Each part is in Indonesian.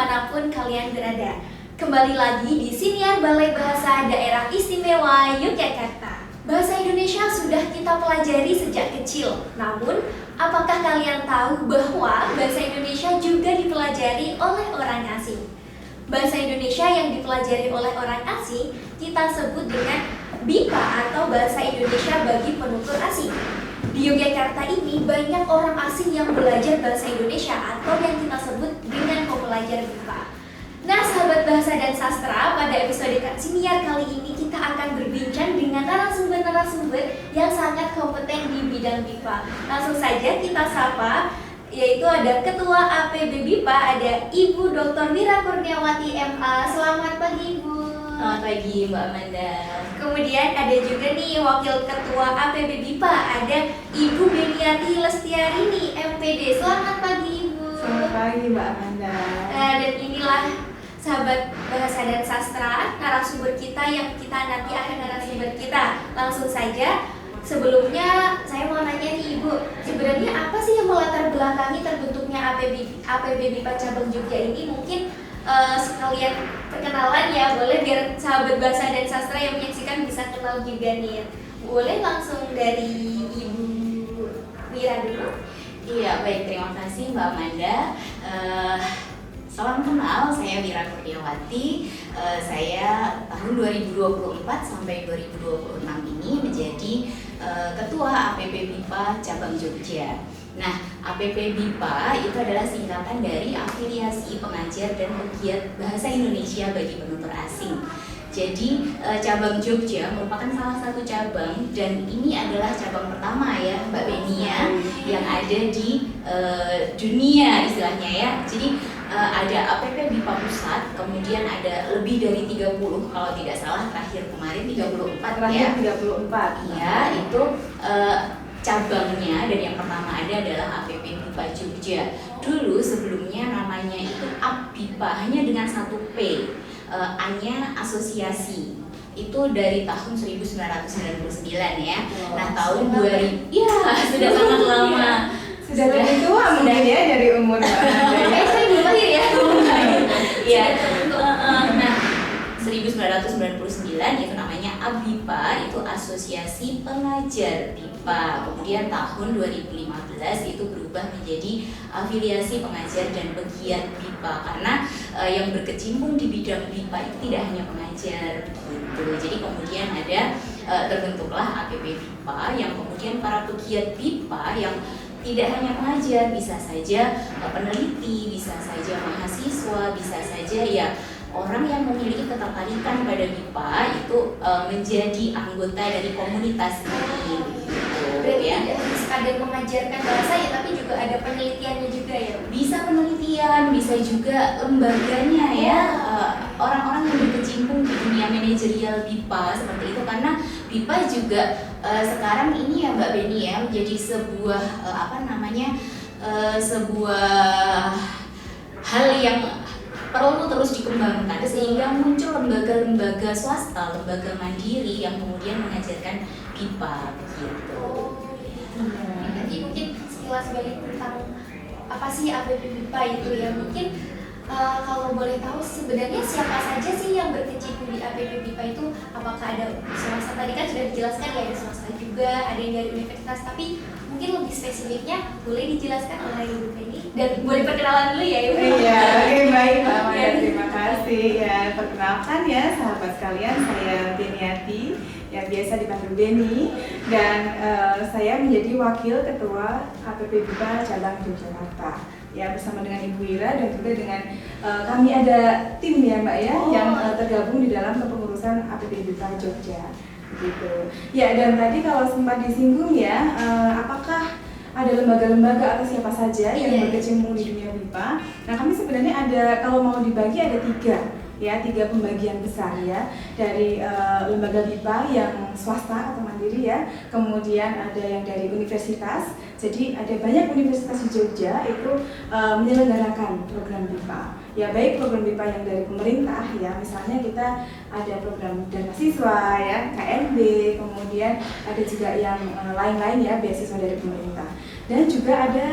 dimanapun kalian berada. Kembali lagi di Siniar Balai Bahasa Daerah Istimewa Yogyakarta. Bahasa Indonesia sudah kita pelajari sejak kecil. Namun, apakah kalian tahu bahwa bahasa Indonesia juga dipelajari oleh orang asing? Bahasa Indonesia yang dipelajari oleh orang asing kita sebut dengan BIPA atau Bahasa Indonesia bagi Penutur Asing. Di Yogyakarta ini banyak orang asing yang belajar bahasa Indonesia atau yang kita sebut dengan pembelajar BIPA. Nah, sahabat bahasa dan sastra, pada episode Siniar kali ini kita akan berbincang dengan narasumber-narasumber yang sangat kompeten di bidang BIPA. Langsung saja kita sapa, yaitu ada Ketua APB BIPA, ada Ibu Dr. Wira Kurniawati MA. Selamat pagi, Ibu. Selamat pagi, Mbak Amanda. Kemudian ada juga nih Wakil Ketua APB BIPA, ada Ibu Beniati Lestiarini MPD. Selamat pagi, Ibu. Selamat pagi, Mbak Amanda. Dan inilah sahabat bahasa dan sastra, narasumber kita yang kita nanti akan narasumber kita. Langsung saja, sebelumnya saya mau nanya nih Ibu, sebenarnya apa sih yang melatar belakangi terbentuknya APB BIPA Cabang Jogja ini? Mungkin sekalian perkenalan ya, boleh biar sahabat bahasa dan sastra yang menyaksikan bisa kenal juga nih. Boleh langsung dari Ibu Wira dulu? Iya, baik, terima kasih Mbak Amanda. Salam kenal, saya Wira Kurniawati. Saya tahun 2024 sampai 2026 ini menjadi Ketua APB BIPA Cabang Jogja. Nah, APB BIPA itu adalah singkatan dari Afiliasi Pengajar dan Pegiat Bahasa Indonesia bagi Penutur Asing. Jadi cabang Jogja merupakan salah satu cabang, dan ini adalah cabang pertama ya Mbak Benia yang ada di dunia istilahnya ya. Jadi ada APB BIPA Pusat, kemudian ada lebih dari 30 kalau tidak salah, terakhir kemarin 34 ya. 34. Iya, itu cabangnya, dan yang pertama ada adalah APB BIPA Jogja. Dulu sebelumnya namanya itu APBIPA hanya dengan satu P. A-nya asosiasi. Itu dari tahun 1999 ya. Nah, tahun 2000 ya sudah sangat lama. Sudah lebih tua mungkin ya dari umur Mbak Amanda. Saya belum lahir ya. Iya. Nah, 1999 itu namanya ABIPA, itu Asosiasi Pengajar BIPA. Kemudian tahun 2015 itu berubah menjadi Afiliasi Pengajar dan Pegiat BIPA, karena yang berkecimpung di bidang BIPA itu tidak hanya pengajar gitu. Jadi kemudian ada terbentuklah APB BIPA yang kemudian para pegiat BIPA yang tidak hanya pengajar, bisa saja peneliti, bisa saja mahasiswa, bisa saja ya orang yang memiliki ketertarikan pada BIPA itu menjadi anggota dari komunitas ini gitu. Berarti Ya. tidak hanya sekadar mengajarkan bahasa ya, tapi juga ada penelitiannya juga ya. Bisa penelitian, bisa juga lembaganya ya, orang-orang yang berkecimpung di dunia manajerial BIPA seperti itu, karena BIPA juga sekarang ini ya Mbak Beni ya menjadi sebuah sebuah hal yang perlu terus dikembangkan, sehingga muncul lembaga-lembaga swasta, lembaga mandiri yang kemudian mengajarkan BIPA begitu. Nanti mungkin sekilas balik tentang apa sih APB BIPA itu ya. Mungkin kalau boleh tahu sebenarnya siapa saja sih yang berkecimpung di APB BIPA itu? Apakah ada swasta? Tadi kan sudah dijelaskan ya, ada swasta juga, ada yang dari universitas, tapi mungkin lebih spesifiknya boleh dijelaskan oleh Ibu Beni, dan boleh perkenalan dulu ya Ibu. Iya, oke, baik Mbak Amanda, terima kasih. Ya, perkenalkan ya sahabat sekalian, saya Beniati, yang biasa dipanggil Beni, dan saya menjadi Wakil Ketua APB BIPA Cabang Yogyakarta. Ya, bersama dengan Ibu Wira dan juga dengan kami ada tim ya Mbak ya, yang tergabung di dalam kepengurusan APB BIPA Jogja. Gitu. Ya, dan tadi kalau sempat disinggung ya, apakah ada lembaga-lembaga atau siapa saja yang berkecimpung di dunia BIPA? Nah, kami sebenarnya ada, kalau mau dibagi ada tiga pembagian besar ya, dari lembaga BIPA yang swasta atau mandiri ya, kemudian ada yang dari universitas. Jadi ada banyak universitas di Jogja itu menyelenggarakan program BIPA. Ya, baik program BIPA yang dari pemerintah ya, misalnya kita ada program dana siswa ya, KNB, kemudian ada juga yang lain-lain ya, beasiswa dari pemerintah. Dan juga ada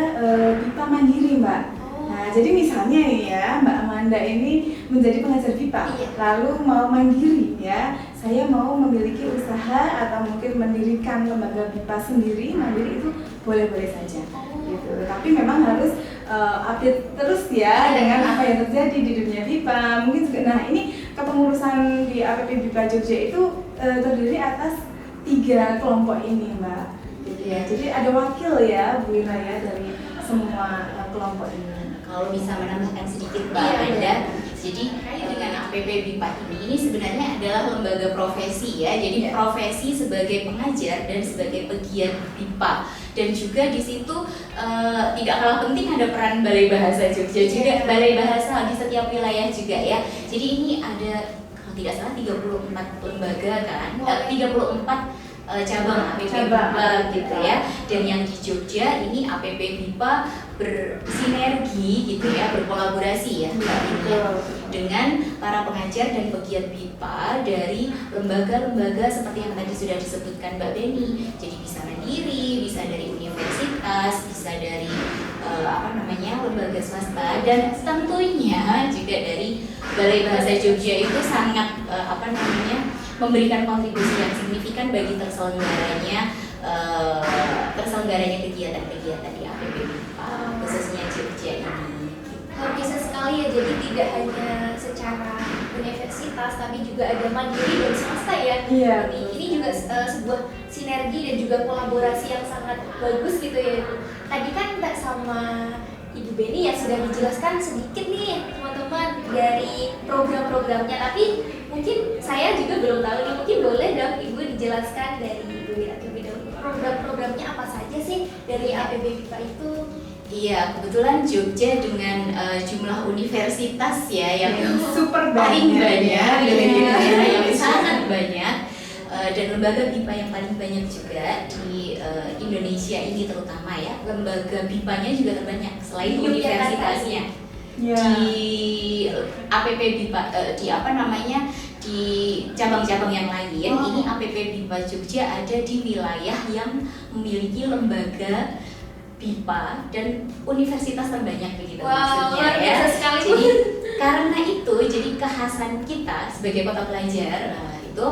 BIPA mandiri Mbak. Nah, Nah, jadi misalnya nih ya, Mbak Amanda ini menjadi pengajar BIPA, Iya. lalu mau mandiri ya, saya mau memiliki usaha atau mungkin mendirikan lembaga BIPA sendiri, mandiri itu boleh-boleh saja. Gitu. Tapi memang harus update terus ya dengan apa yang terjadi di dunia BIPA. Mungkin juga, nah ini kepengurusan di APP BIPA Jogja itu terdiri atas 3 kelompok ini, Mbak. Gitu ya. Jadi ada wakil ya, Bu Ina ya, dari semua kelompok ini. Kalau bisa menambahkan sedikit Mbak Iya, Amanda, jadi dengan APP BIPA ini sebenarnya adalah lembaga profesi ya. Jadi Iya. profesi sebagai pengajar dan sebagai pegiat BIPA. Dan juga di situ tidak kalah penting ada peran Balai Bahasa Jogja juga, Iya. Balai Bahasa di setiap wilayah juga ya. Jadi ini ada kalau tidak salah 34 lembaga kan, 34 cabang APP BIPA gitu ya. Dan yang di Jogja ini APP BIPA bersinergi gitu ya, berkolaborasi ya dengan para pengajar dan pegiat BIPA dari lembaga-lembaga seperti yang tadi sudah disebutkan Mbak Beni. Jadi bisa mandiri, bisa dari universitas, bisa dari lembaga swasta, dan tentunya juga dari Balai Bahasa Jogja itu sangat memberikan kontribusi yang signifikan bagi terselenggaranya kegiatan-kegiatan di APP BIPA khususnya Jogja ini. Luar biasa sekali ya, jadi tidak hanya secara universitas tapi juga ada mandiri dan swasta ya. Iya. Ini juga sebuah sinergi dan juga kolaborasi yang sangat bagus gitu ya. Tadi kan Mbak sama Ibu Beni ya sudah dijelaskan sedikit nih teman-teman dari program-programnya, tapi mungkin saya juga belum tahu nih, mungkin boleh dong Ibu dijelaskan dari Ibu Wira terlebih dahulu program-programnya apa saja sih dari APP BIPA itu? Iya, kebetulan Jogja dengan jumlah universitas ya yang super paling banyak, Iya. yang sangat banyak, dan lembaga BIPA yang paling banyak juga di Indonesia ini terutama ya. Lembaga BIPA-nya juga terbanyak selain Di universitasnya. Ya. Di APP BIPA di cabang-cabang yang lain, ini APP BIPA Jogja ada di wilayah yang memiliki lembaga BIPA dan universitas terbanyak begitu Wow, luar ya. biasa sekali. Jadi karena itu jadi kekhasan kita sebagai kota pelajar itu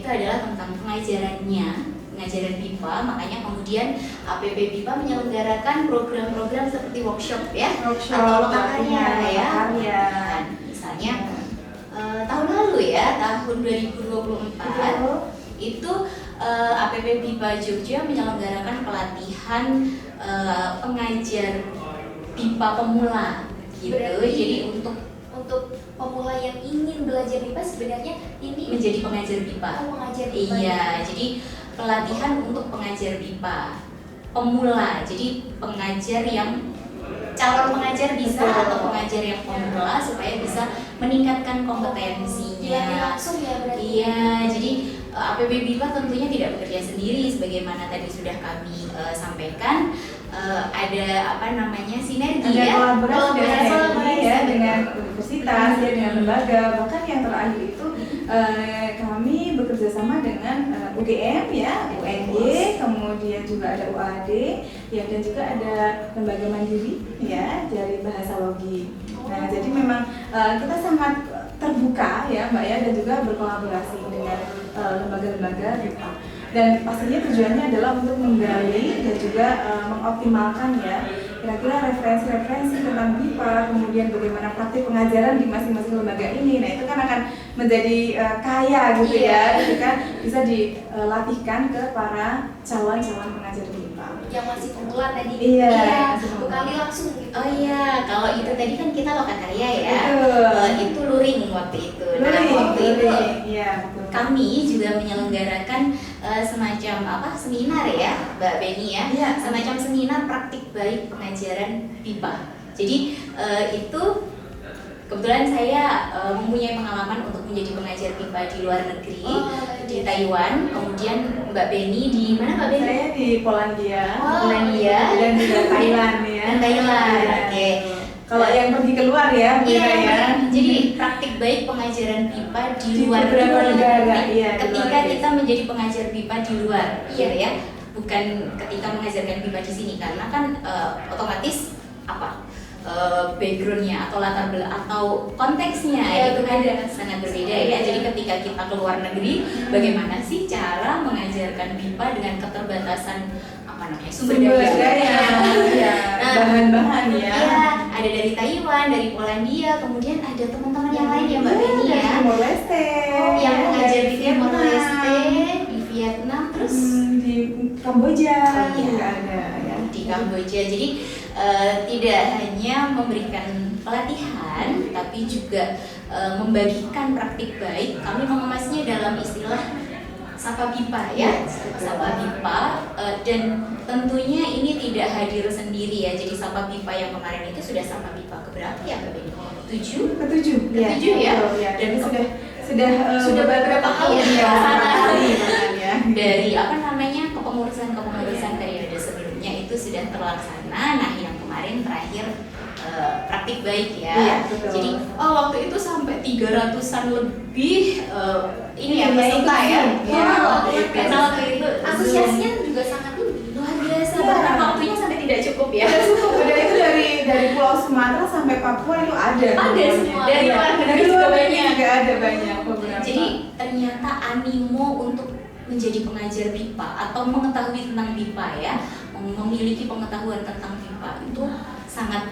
adalah tentang pengajaran BIPA. Makanya kemudian APP BIPA menyelenggarakan program-program seperti workshop ya, atau lokakarya ya. Nah, misalnya tahun lalu ya, tahun 2024 itu APP BIPA Jogja menyelenggarakan pelatihan pengajar BIPA pemula gitu. Berarti Jadi untuk pemula yang ingin belajar BIPA sebenarnya ini menjadi pengajar BIPA. Pengajar BIPA. Iya, jadi pelatihan untuk pengajar BIPA pemula. Jadi pengajar yang calon pengajar bisa atau pengajar yang pemula supaya bisa meningkatkan kompetensinya. Dilatih langsung ya berarti. Iya, jadi APP BIPA tentunya tidak bekerja sendiri sebagaimana tadi sudah kami sampaikan. Ada sinergi Ada ya, kolaborasi ya dengan universitas ya, dengan lembaga. Bahkan yang terakhir itu kami bekerja sama dengan UGM ya, UNY, kemudian juga ada UAD ya, dan juga ada lembaga mandiri ya dari Bahasa Logi. Nah, jadi memang kita sangat terbuka ya Mbak ya, dan juga berkolaborasi dengan lembaga-lembaga BIPA. Dan pastinya tujuannya adalah untuk menggali dan juga mengoptimalkan ya kira-kira referensi-referensi tentang BIPA, kemudian bagaimana praktik pengajaran di masing-masing lembaga ini. Nah, itu kan akan menjadi kaya gitu ya, gitu kan, bisa dilatihkan ke para calon-calon pengajar BIPA Yang masih pemula tadi. Iya, bekali langsung gitu. Oh iya, kalau itu tadi kan kita lokakarya ya. Betul. Itu luring waktu itu. Nah, Luring, waktu itu iya, betul. kami juga menyelenggarakan semacam seminar ya, Mbak Beni ya. Iya. Semacam seminar praktik baik pengajaran BIPA. Jadi itu kebetulan saya mempunyai pengalaman untuk menjadi pengajar BIPA di luar negeri, di Taiwan. Kemudian Mbak Beni di mana Mbak Beni? Saya di Polandia, Polandia dan juga Thailand ya. Dan Thailand, Iya. oke. Kalau yang pergi keluar ya, Bu Iya, Ira ya. jadi praktik baik pengajaran BIPA di Di luar beberapa negeri. negara, iya, di Ketika luar negeri. kita menjadi pengajar BIPA di luar, gitu ya, bukan ketika mengajarkan BIPA di sini, karena kan otomatis backgroundnya atau latar belakang atau konteksnya Iya, itu kan berbeda. sangat berbeda ya. Jadi ketika kita ke luar negeri, bagaimana sih cara mengajarkan BIPA dengan keterbatasan apa namanya sumber daya? ya, bahan-bahan ya. Iya, ada dari Taiwan, dari Polandia, kemudian ada teman-teman yang lain ya Mbak Beni dari ya, Timor Leste, yang mengajar dari di Timor Vietnam, Leste, di Vietnam, terus di Kamboja Oh, iya. juga ada ya. di Kamboja. Jadi tidak hanya memberikan pelatihan, tapi juga membagikan praktik baik. Kami mengemasnya dalam istilah Sapa BIPA ya, Sapa BIPA, dan tentunya ini tidak hadir sendiri ya. Jadi Sapa BIPA yang kemarin itu sudah Sapa BIPA keberapa ya Mbak Beni? 7? Ketujuh Ketujuh ya? betul, ya. Dan sudah beberapa kali ya, beberapa kali bahkan ya. dari apa namanya kepengurusan periode sebelumnya itu sudah terlaksana. Nah yang kemarin terakhir praktik baik ya. Iya, betul. Jadi waktu itu sampai 300-an lebih ini ya Iya, peserta ya. Iya, Wow, iya. karena waktu itu Antusiasnya juga sangat tinggi. luar biasa, Iya. bahkan waktunya sampai tidak cukup ya. Udah itu dari Pulau Sumatera sampai Papua itu ada. Ada semua. Dari luar negeri Dari juga luar negeri banyak. juga ada banyak beberapa. Jadi ternyata animo untuk menjadi pengajar BIPA atau mengetahui tentang BIPA ya, memiliki pengetahuan tentang BIPA itu sangat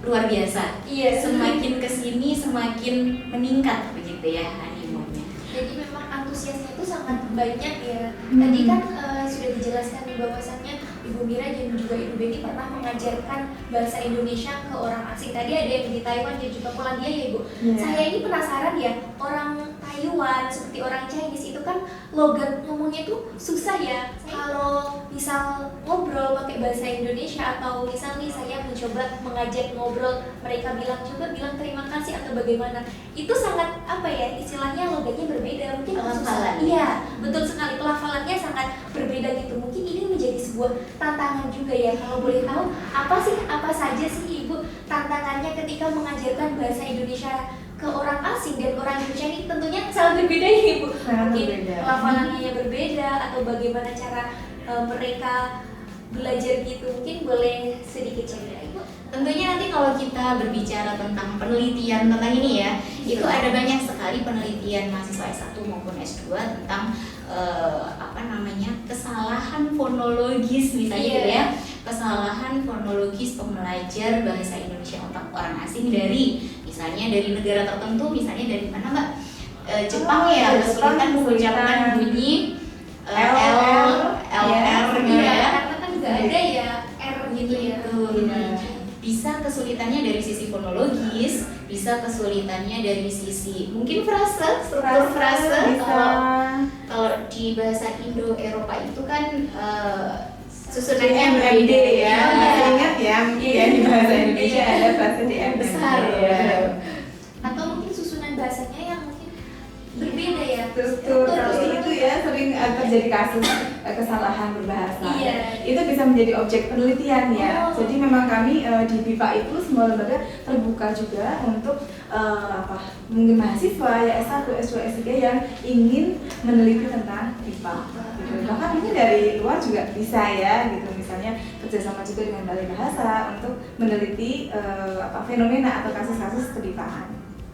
luar biasa. Iya. Semakin kesini semakin meningkat begitu ya animonya. Jadi memang antusiasnya itu sangat banyak ya. Tadi kan sudah dijelaskan nih bahwasannya Ibu Mira dan juga Ibu Beni pernah mengajarkan bahasa Indonesia ke orang asing. Tadi ada yang di Taiwan dan juga Polandia ya Ibu. Iya. Saya ini penasaran ya, orang Taiwan seperti orang Chinese itu kan logat ngomongnya tuh susah ya. Kalau misal ngobrol pakai bahasa Indonesia atau misal nih saya mencoba mengajak ngobrol, mereka coba bilang terima kasih atau bagaimana, itu sangat apa ya istilahnya logatnya berbeda, mungkin susah. Pelafalan. Iya, betul sekali, pelafalannya sangat berbeda gitu. Mungkin ini menjadi sebuah tantangan juga ya. Kalau boleh tahu apa saja sih Ibu tantangannya ketika mengajarkan bahasa Indonesia ke orang asing dan orang Indonesia ini tentunya sangat berbeda ya Ibu. Sangat Mungkin berbeda. pelafalannya yang berbeda atau bagaimana cara mereka belajar gitu. Mungkin boleh sedikit cerita Ibu. Tentunya nanti kalau kita berbicara tentang penelitian tentang ini ya, itu ada banyak sekali penelitian mahasiswa S1 maupun S2 tentang apa namanya kesalahan fonologis misalnya Iya. gitu ya, kesalahan fonologis pembelajar bahasa Indonesia untuk orang asing dari misalnya dari negara tertentu, misalnya dari mana Mbak? Jepang ya, Jepang, kesulitan mengucapkan bunyi L, Iya, ya. karena kan nggak ada ya R gitu ya. Iya. Bisa kesulitannya dari sisi fonologis, bisa kesulitannya dari sisi mungkin frase, struktur frase. bisa. Kalau di bahasa Indo-Eropa itu kan susunan MMD ya, Iya. masih ingat ya, ya di bahasa Indonesia ada frase di MMD Besar ya. Atau mungkin susunan bahasanya yang mungkin berbeda ya. Betul, kalau itu ya sering terjadi kasus kesalahan berbahasa. Iya. Itu bisa menjadi objek penelitian ya. Oh. Jadi memang kami di BIPA itu semua lembaga terbuka juga untuk mungkin mahasiswa ya S1, S2, S3 yang ingin meneliti tentang BIPA. Gitu. Bahkan mungkin dari luar juga bisa ya, gitu. Misalnya kerjasama juga dengan Balai Bahasa untuk meneliti fenomena atau kasus-kasus kebipaan.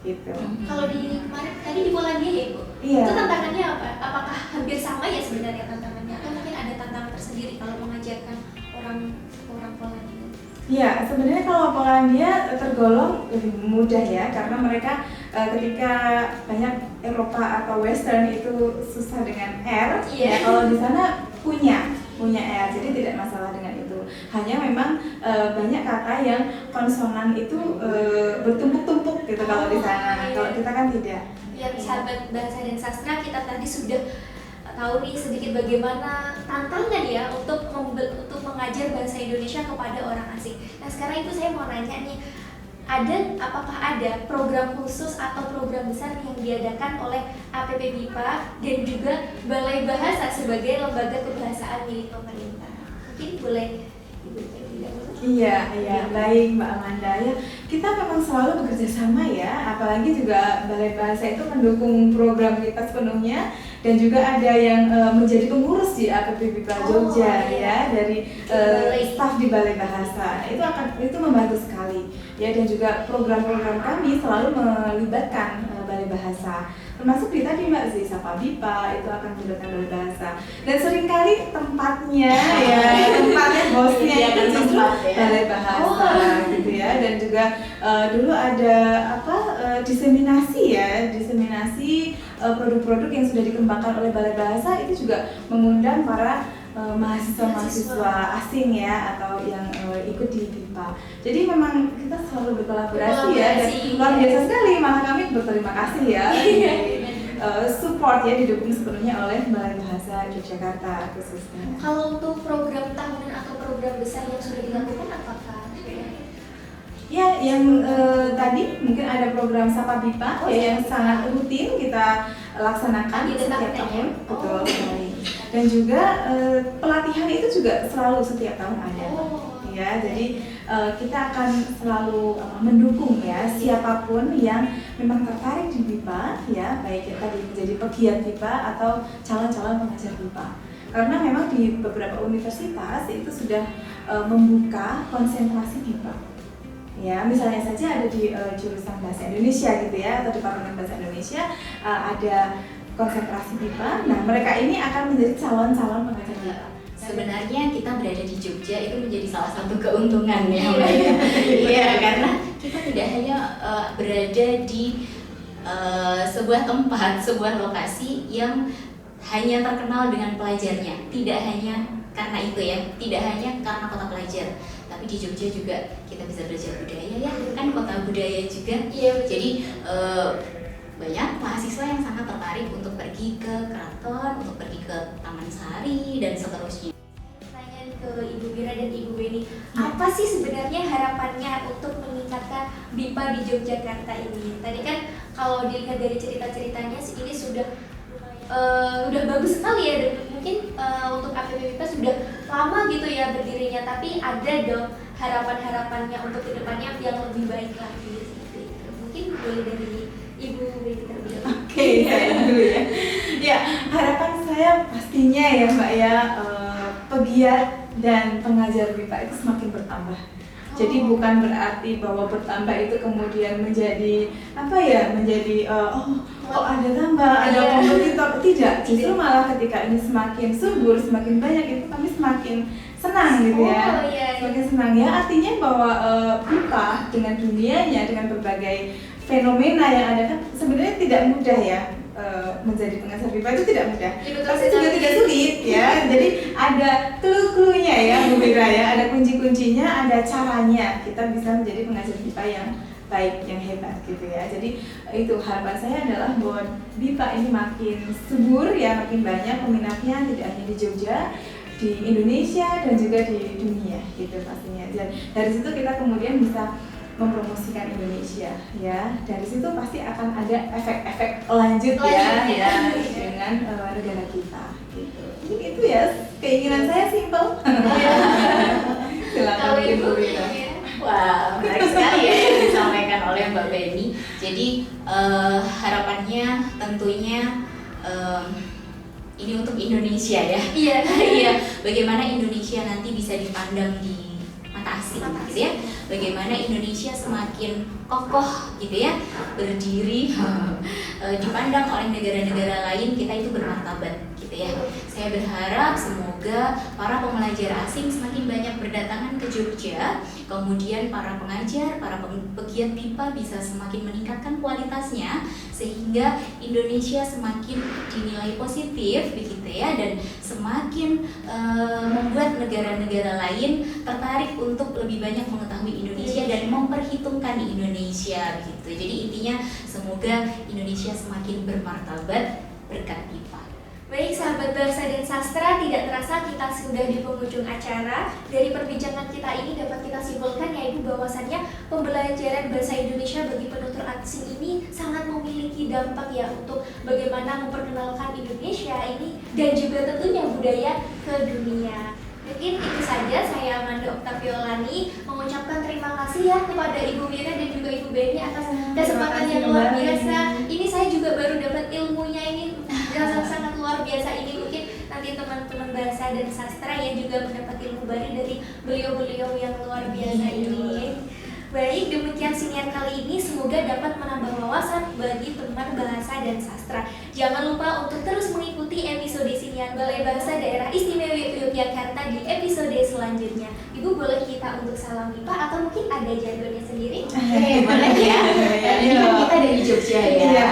Gitu. Kalau di kemarin tadi di Polandia ya Ibu. Iya. Itu tantangannya apa? Apakah hampir sama ya sebenarnya tantangannya atau mungkin ada tantangan tersendiri kalau mengajarkan orang Polandia? Iya, sebenarnya kalau Polandia tergolong lebih mudah ya, karena mereka ketika banyak Eropa atau Western itu susah dengan R. Iya. Ya, kalau di sana punya R, jadi tidak masalah dengan itu. Hanya memang banyak kata yang konsonan itu bertumpuk-tumpuk gitu kalau di sana. Kalau kita kan tidak. Yang sahabat bahasa dan sastra kita tadi sudah tahu nih sedikit bagaimana tantangan ya untuk mengajar bahasa Indonesia kepada orang asing. Nah sekarang itu saya mau nanya nih, apakah ada program khusus atau program besar yang diadakan oleh APP BIPA dan juga Balai Bahasa sebagai lembaga kebahasaan milik pemerintah? Mungkin boleh Ibu terlebih dahulu. Iya, baik Mbak Amanda ya. Kita memang selalu bekerja sama ya, apalagi juga Balai Bahasa itu mendukung program kita sepenuhnya dan juga ada yang menjadi pengurus di APP BIPA Jogja ya, dari staf di Balai Bahasa. Nah, itu membantu sekali ya, dan juga program-program kami selalu melibatkan Balai Bahasa. Termasuk di tadi Mbak Zee, Sapa BIPA itu akan melibatkan Balai Bahasa. Dan seringkali tempatnya bosnya itu justru Balai Bahasa gitu ya. Dan juga dulu ada diseminasi produk-produk yang sudah dikembangkan oleh Balai Bahasa, itu juga mengundang para mahasiswa asing ya, atau yang ikut di BIPA. Jadi memang kita selalu berkolaborasi ya, dan luar biasa sekali. Malah kami berterima kasih ya, support ya, didukung sepenuhnya oleh Balai Bahasa Yogyakarta khususnya. Kalau untuk program tahunan atau program besar yang sudah dilakukan apakah? Ya, yang tadi mungkin ada program Sapa BIPA yang sangat rutin kita laksanakan setiap tahun, betul sekali. Dan juga pelatihan itu juga selalu setiap tahun ada, ya. Jadi kita akan selalu mendukung ya siapapun yang memang tertarik di BIPA, ya, baik kita menjadi pegiat BIPA atau calon-calon pengajar BIPA. Karena memang di beberapa universitas itu sudah membuka konsentrasi BIPA. Ya, misalnya saja ada di jurusan Bahasa Indonesia gitu ya, atau Departemen Bahasa Indonesia ada konsentrasi BIPA. Nah, mereka ini akan menjadi calon-calon pengajar BIPA. Sebenarnya kita berada di Jogja itu menjadi salah satu keuntungan ya, Mbak. Iya, karena kita tidak hanya berada di sebuah tempat, sebuah lokasi yang hanya terkenal dengan pelajarnya. Tidak hanya karena itu ya, tidak hanya karena kota pelajar, tapi di Jogja juga kita bisa belajar budaya ya, kan kota budaya juga. Iya, jadi banyak mahasiswa yang sangat tertarik untuk pergi ke keraton, untuk pergi ke Taman Sari dan seterusnya. Pertanyaan ke Ibu Mira dan Ibu Beni, apa sih sebenarnya harapannya untuk meningkatkan BIPA di Yogyakarta ini? Tadi kan kalau dilihat dari cerita-ceritanya ini sudah bagus sekali ya, dan mungkin untuk APP BIPA sudah lama gitu ya berdirinya, tapi ada dong harapan-harapannya untuk kedepannya yang lebih baik lagi seperti itu. Mungkin boleh dari Ibu Beni terlebih dahulu. Oke, saya dulu ya. Ya, harapan saya pastinya ya Mbak ya, pegiat dan pengajar BIPA itu semakin bertambah. Jadi bukan berarti bahwa bertambah itu kemudian menjadi kok ada tambah, ada kompetitor, tidak. Justru malah ketika ini semakin subur, semakin banyak, itu kami semakin senang gitu ya. Semakin senang ya, artinya bahwa BIPA dengan dunianya, dengan berbagai fenomena yang ada, kan sebenarnya tidak mudah ya. Menjadi pengajar BIPA itu tidak mudah, tapi juga tidak sulit ya. Jadi ada clue-cluenya ya Bu Mira ya, ada kunci-kuncinya, ada caranya kita bisa menjadi pengajar BIPA yang baik, yang hebat gitu ya. Jadi itu harapan saya adalah bahwa BIPA ini makin subur ya, makin banyak peminatnya, tidak hanya di Jogja, di Indonesia dan juga di dunia gitu pastinya. Dan dari situ kita kemudian bisa mempromosikan Indonesia ya. Dari situ pasti akan ada efek-efek lanjut ya dengan negara kita gitu. Jadi itu ya keinginan saya simpel. Silakan Ibu Mira. Wah, menarik sekali ya yang disampaikan oleh Mbak Beni. Jadi harapannya tentunya ini untuk Indonesia ya. Iya. Bagaimana Indonesia nanti bisa dipandang di mata asing gitu ya. Bagaimana Indonesia semakin kokoh gitu ya, berdiri, dipandang oleh negara-negara lain, kita itu bermartabat gitu ya. Saya berharap semoga para pembelajar asing semakin banyak berdatangan ke Jogja, kemudian para pengajar, para pegiat BIPA bisa semakin meningkatkan kualitasnya, sehingga Indonesia semakin dinilai positif begitu ya, dan semakin membuat negara-negara lain tertarik untuk lebih banyak mengetahui Indonesia dan memperhitungkan Indonesia gitu. Jadi intinya semoga Indonesia semakin bermartabat berkat BIPA. Baik sahabat bahasa dan sastra, tidak terasa kita sudah di penghujung acara. Dari perbincangan kita ini dapat kita simpulkan yaitu bahwasannya pembelajaran bahasa Indonesia bagi penutur asing ini sangat memiliki dampak ya untuk bagaimana memperkenalkan Indonesia ini dan juga tentunya budaya ke dunia. Mungkin itu saja, saya Amanda Oktaviolani mengucapkan terima kasih ya kepada Ibu Mira dan juga Ibu Beni atas kesempatan yang luar biasa. Ini saya juga baru dapat ilmunya ini yang sangat luar biasa ini. Mungkin nanti teman-teman bahasa dan sastra ya juga mendapat ilmu baru dari beliau-beliau yang luar biasa ini. Baik, demikian siniar kali ini, semoga dapat menambah wawasan bagi teman bahasa dan sastra. Jangan lupa untuk terus mengikuti episode siniar Balai Bahasa Daerah Istimewa Yogyakarta di episode selanjutnya. Ibu, boleh kita untuk salam MIPA atau mungkin ada jargonnya sendiri? Oke, boleh ya. Ini kan kita dari Jogja ya.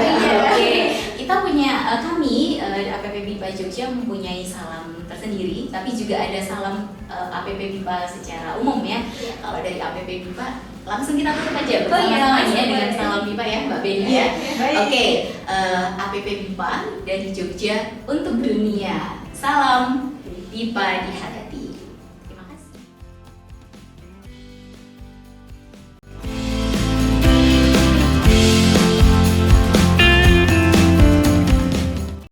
Oke, kita punya kami APP BIPA Jogja mempunyai salam tersendiri, tapi juga ada salam APP BIPA secara umum ya. Kalau dari APP BIPA langsung kita tutup aja bersama-sama ya dengan salam BIPA ya Mbak Beni ya. Oke, APP BIPA dari Jogja untuk dunia. Salam BIPA di hati.